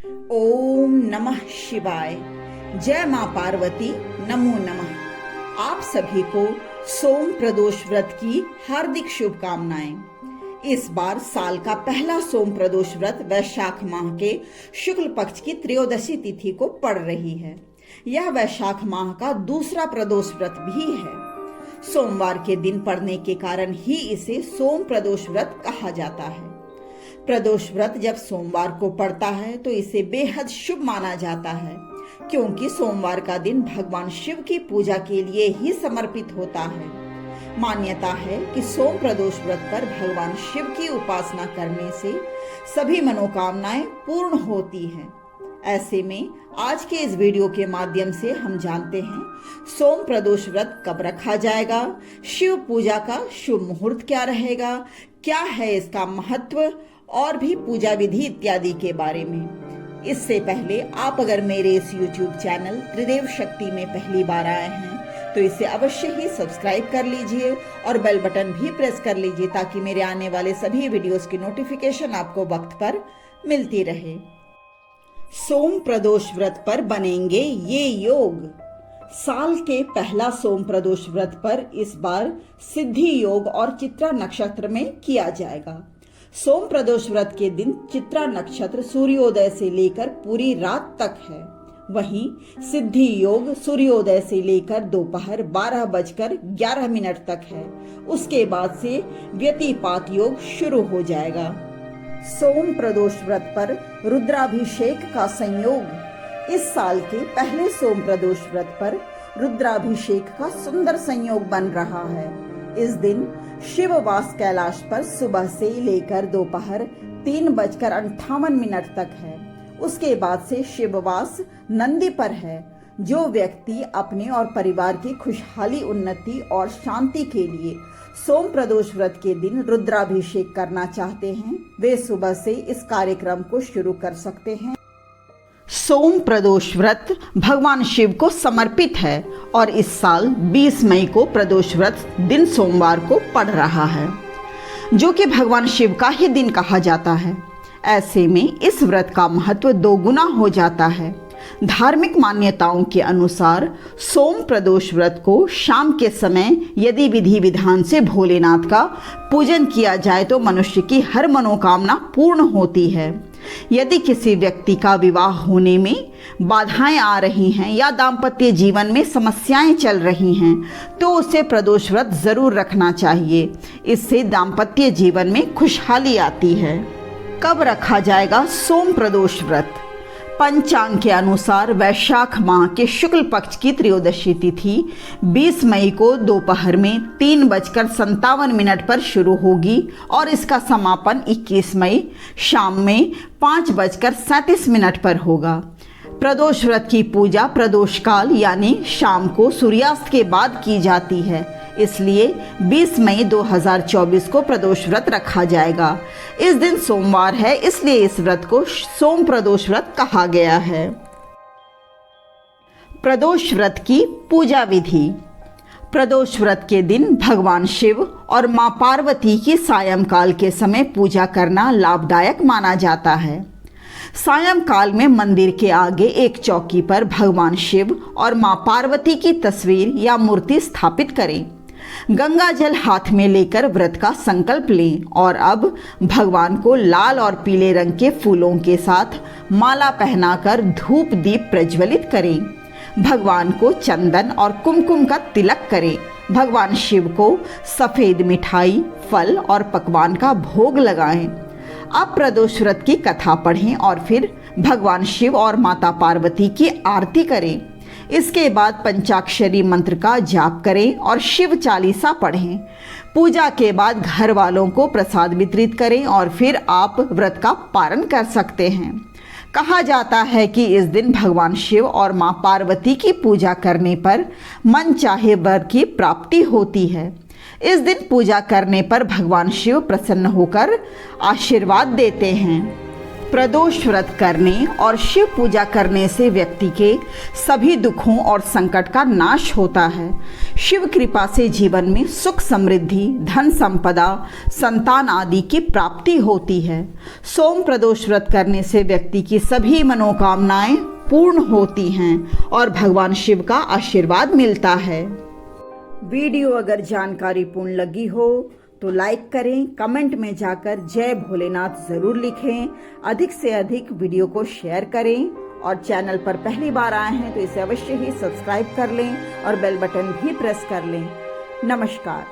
ओम नमः शिवाय। जय मां पार्वती, नमो नमः। आप सभी को सोम प्रदोष व्रत की हार्दिक शुभकामनाएं। इस बार साल का पहला सोम प्रदोष व्रत वैशाख माह के शुक्ल पक्ष की त्रयोदशी तिथि को पड़ रही है। यह वैशाख माह का दूसरा प्रदोष व्रत भी है। सोमवार के दिन पड़ने के कारण ही इसे सोम प्रदोष व्रत कहा जाता है। प्रदोष व्रत जब सोमवार को पड़ता है तो इसे बेहद शुभ माना जाता है, क्योंकि सोमवार का दिन भगवान शिव की पूजा के लिए ही समर्पित होता है। मान्यता है कि सोम प्रदोष व्रत पर भगवान शिव की उपासना करने से सभी मनोकामनाएं पूर्ण होती हैं। ऐसे में आज के इस वीडियो के माध्यम से हम जानते हैं सोम प्रदोष व्रत कब रखा जाएगा, शिव पूजा का शुभ मुहूर्त क्या रहेगा, क्या है इसका महत्व और भी पूजा विधि इत्यादि के बारे में। इससे पहले आप अगर मेरे इस YouTube चैनल त्रिदेव शक्ति में पहली बार आए हैं तो इसे अवश्य ही सब्सक्राइब कर लीजिए और बेल बटन भी प्रेस कर लीजिए, ताकि मेरे आने वाले सभी वीडियोस की नोटिफिकेशन आपको वक्त पर मिलती रहे। सोम प्रदोष व्रत पर बनेंगे ये योग। साल के पहला सोम प्रदोष व्रत पर इस बार सिद्धि योग और चित्रा नक्षत्र में किया जाएगा। सोम प्रदोष व्रत के दिन चित्रा नक्षत्र सूर्योदय से लेकर पूरी रात तक है। वहीं सिद्धि योग सूर्योदय से लेकर दोपहर 12:11 तक है। उसके बाद से व्यतिपात योग शुरू हो जाएगा। सोम प्रदोष व्रत पर रुद्राभिषेक का संयोग। इस साल के पहले सोम प्रदोष व्रत पर रुद्राभिषेक का सुंदर संयोग बन रहा है। इस दिन शिववास कैलाश पर सुबह से लेकर दोपहर 3:58 तक है। उसके बाद से शिववास नंदी पर है। जो व्यक्ति अपने और परिवार की खुशहाली, उन्नति और शांति के लिए सोम प्रदोष व्रत के दिन रुद्राभिषेक करना चाहते हैं, वे सुबह से इस कार्यक्रम को शुरू कर सकते हैं। सोम प्रदोष व्रत भगवान शिव को समर्पित है और इस साल 20 मई को प्रदोष व्रत दिन सोमवार को पड़ रहा है, जो कि भगवान शिव का ही दिन कहा जाता है। ऐसे में इस व्रत का महत्व दोगुना हो जाता है। धार्मिक मान्यताओं के अनुसार सोम प्रदोष व्रत को शाम के समय यदि विधि विधान से भोलेनाथ का पूजन किया जाए तो मनुष्य की हर मनोकामना पूर्ण होती है। यदि किसी व्यक्ति का विवाह होने में बाधाएं आ रही हैं या दाम्पत्य जीवन में समस्याएं चल रही हैं तो उसे प्रदोष व्रत जरूर रखना चाहिए। इससे दाम्पत्य जीवन में खुशहाली आती है। कब रखा जाएगा सोम प्रदोष व्रत? पंचांग के अनुसार वैशाख माह के शुक्ल पक्ष की त्रयोदशी तिथि 20 मई को दोपहर में 3:57 पर शुरू होगी और इसका समापन 21 मई शाम में 5:37 पर होगा। प्रदोष व्रत की पूजा प्रदोष काल यानी शाम को सूर्यास्त के बाद की जाती है, इसलिए 20 मई 2024 को प्रदोष व्रत रखा जाएगा। इस दिन सोमवार है, इसलिए इस व्रत को सोम प्रदोष व्रत कहा गया है। प्रदोष व्रत की पूजा विधि। प्रदोष व्रत के दिन भगवान शिव और मां पार्वती की सायंकाल के समय पूजा करना लाभदायक माना जाता है। सायंकाल में मंदिर के आगे एक चौकी पर भगवान शिव और मां पार्वती की तस्वीर या मूर्ति स्थापित करें। गंगा जल हाथ में लेकर व्रत का संकल्प लें और अब भगवान को लाल और पीले रंग के फूलों के साथ माला पहनाकर धूप दीप प्रज्वलित करें। भगवान को चंदन और कुमकुम का तिलक करें। भगवान शिव को सफेद मिठाई, फल और पकवान का भोग लगाएं। अब प्रदोष व्रत की कथा पढ़ें और फिर भगवान शिव और माता पार्वती की आरती करें। इसके बाद पंचाक्षरी मंत्र का जाप करें और शिव चालीसा पढ़ें। पूजा के बाद घर वालों को प्रसाद वितरित करें और फिर आप व्रत का पारण कर सकते हैं। कहा जाता है कि इस दिन भगवान शिव और मां पार्वती की पूजा करने पर मन चाहे वर की प्राप्ति होती है। इस दिन पूजा करने पर भगवान शिव प्रसन्न होकर आशीर्वाद देते हैं। प्रदोष व्रत करने और शिव पूजा करने से व्यक्ति के सभी दुखों और संकट का नाश होता है। शिव कृपा से जीवन में सुख समृद्धि, धन संपदा, संतान आदि की प्राप्ति होती है। सोम प्रदोष व्रत करने से व्यक्ति की सभी मनोकामनाएं पूर्ण होती हैं और भगवान शिव का आशीर्वाद मिलता है। वीडियो अगर जानकारी पूर्ण लगी हो तो लाइक करें, कमेंट में जाकर जय भोलेनाथ जरूर लिखें, अधिक से अधिक वीडियो को शेयर करें और चैनल पर पहली बार आए हैं तो इसे अवश्य ही सब्सक्राइब कर लें और बेल बटन भी प्रेस कर लें। नमस्कार।